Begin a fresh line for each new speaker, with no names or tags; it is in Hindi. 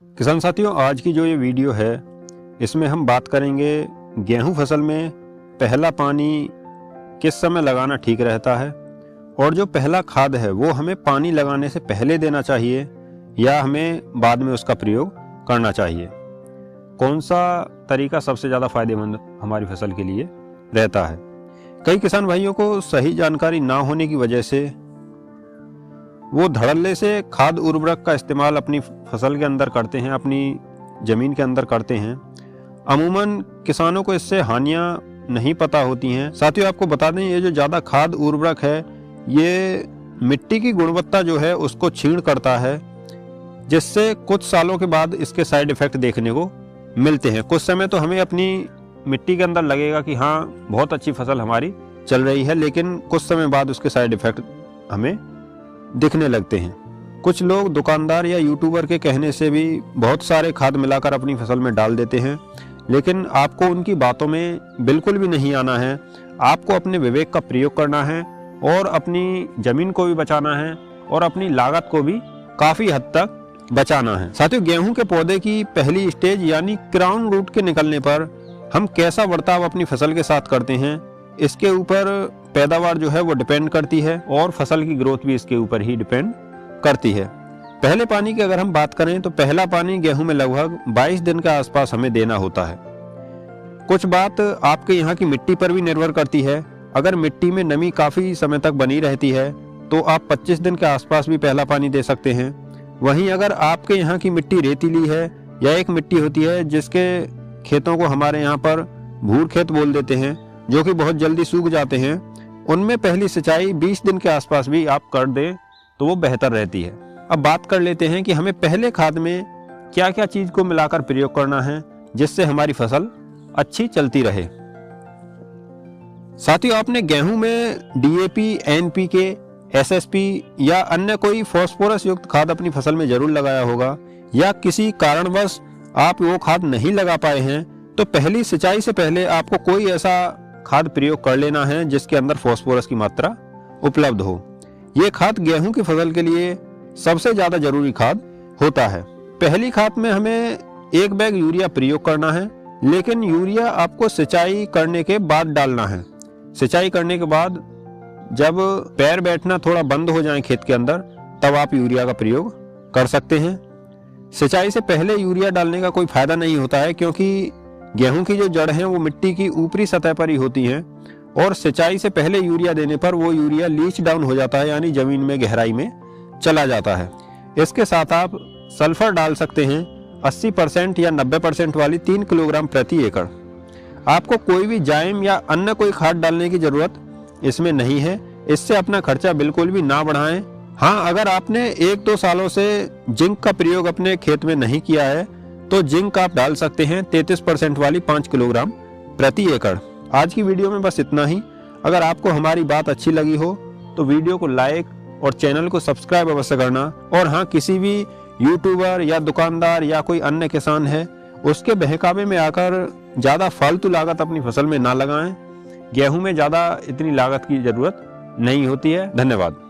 किसान साथियों, आज की जो ये वीडियो है इसमें हम बात करेंगे गेहूं फसल में पहला पानी किस समय लगाना ठीक रहता है और जो पहला खाद है वो हमें पानी लगाने से पहले देना चाहिए या हमें बाद में उसका प्रयोग करना चाहिए। कौन सा तरीका सबसे ज़्यादा फायदेमंद हमारी फसल के लिए रहता है। कई किसान भाइयों को सही जानकारी ना होने की वजह से वो धड़ल्ले से खाद उर्वरक का इस्तेमाल अपनी फसल के अंदर करते हैं, अपनी ज़मीन के अंदर करते हैं। अमूमन किसानों को इससे हानियां नहीं पता होती हैं। साथियों, आपको बता दें, ये जो ज़्यादा खाद उर्वरक है ये मिट्टी की गुणवत्ता जो है उसको क्षीण करता है, जिससे कुछ सालों के बाद इसके साइड इफ़ेक्ट देखने को मिलते हैं। कुछ समय तो हमें अपनी मिट्टी के अंदर लगेगा कि हाँ बहुत अच्छी फसल हमारी चल रही है, लेकिन कुछ समय बाद उसके साइड इफ़ेक्ट हमें दिखने लगते हैं। कुछ लोग दुकानदार या यूट्यूबर के कहने से भी बहुत सारे खाद मिलाकर अपनी फसल में डाल देते हैं, लेकिन आपको उनकी बातों में बिल्कुल भी नहीं आना है। आपको अपने विवेक का प्रयोग करना है और अपनी ज़मीन को भी बचाना है और अपनी लागत को भी काफ़ी हद तक बचाना है। साथियों, गेहूं के पौधे की पहली स्टेज यानी क्राउन रूट के निकलने पर हम कैसा बर्ताव अपनी फसल के साथ करते हैं, इसके ऊपर पैदावार जो है वो डिपेंड करती है और फसल की ग्रोथ भी इसके ऊपर ही डिपेंड करती है। पहले पानी की अगर हम बात करें तो पहला पानी गेहूं में लगभग 22 दिन के आसपास हमें देना होता है। कुछ बात आपके यहाँ की मिट्टी पर भी निर्भर करती है। अगर मिट्टी में नमी काफ़ी समय तक बनी रहती है तो आप 25 दिन के आसपास भी पहला पानी दे सकते हैं। वहीं अगर आपके यहाँ की मिट्टी रेतीली है या एक मिट्टी होती है जिसके खेतों को हमारे यहाँ पर भूर खेत बोल देते हैं, जो कि बहुत जल्दी सूख जाते हैं, उनमें पहली सिंचाई 20 दिन के आसपास भी आप कर दें तो वो बेहतर रहती है। अब बात कर लेते हैं कि हमें पहले खाद में क्या क्या चीज़ को मिलाकर प्रयोग करना है जिससे हमारी फसल अच्छी चलती रहे। साथियों, आपने गेहूं में डीएपी, एनपीके, एसएसपी या अन्य कोई फास्फोरस युक्त खाद अपनी फसल में जरूर लगाया होगा, या किसी कारणवश आप वो खाद नहीं लगा पाए हैं तो पहली सिंचाई से पहले आपको कोई ऐसा खाद प्रयोग कर लेना है जिसके अंदर फास्फोरस की मात्रा उपलब्ध हो। ये खाद गेहूं की फसल के लिए सबसे ज्यादा जरूरी खाद होता है। पहली खाद में हमें 1 बैग यूरिया प्रयोग करना है, लेकिन यूरिया आपको सिंचाई करने के बाद डालना है। सिंचाई करने के बाद जब पैर बैठना थोड़ा बंद हो जाए खेत के अंदर, तब आप यूरिया का प्रयोग कर सकते हैं। सिंचाई से पहले यूरिया डालने का कोई फायदा नहीं होता है, क्योंकि गेहूं की जो जड़ हैं वो मिट्टी की ऊपरी सतह पर ही होती हैं और सिंचाई से पहले यूरिया देने पर वो यूरिया लीच डाउन हो जाता है, यानी जमीन में गहराई में चला जाता है। इसके साथ आप सल्फर डाल सकते हैं 80% या 90% वाली 3 किलोग्राम प्रति एकड़। आपको कोई भी जाइम या अन्य कोई खाद डालने की जरूरत इसमें नहीं है। इससे अपना खर्चा बिल्कुल भी ना बढ़ाएं। हाँ, अगर आपने 1-2 सालों से जिंक का प्रयोग अपने खेत में नहीं किया है तो जिंक आप डाल सकते हैं 33% वाली 5 किलोग्राम प्रति एकड़। आज की वीडियो में बस इतना ही। अगर आपको हमारी बात अच्छी लगी हो तो वीडियो को लाइक और चैनल को सब्सक्राइब अवश्य करना। और हाँ, किसी भी यूट्यूबर या दुकानदार या कोई अन्य किसान है उसके बहकावे में आकर ज़्यादा फालतू लागत अपनी फसल में ना लगाएं। गेहूं में ज़्यादा इतनी लागत की ज़रूरत नहीं होती है। धन्यवाद।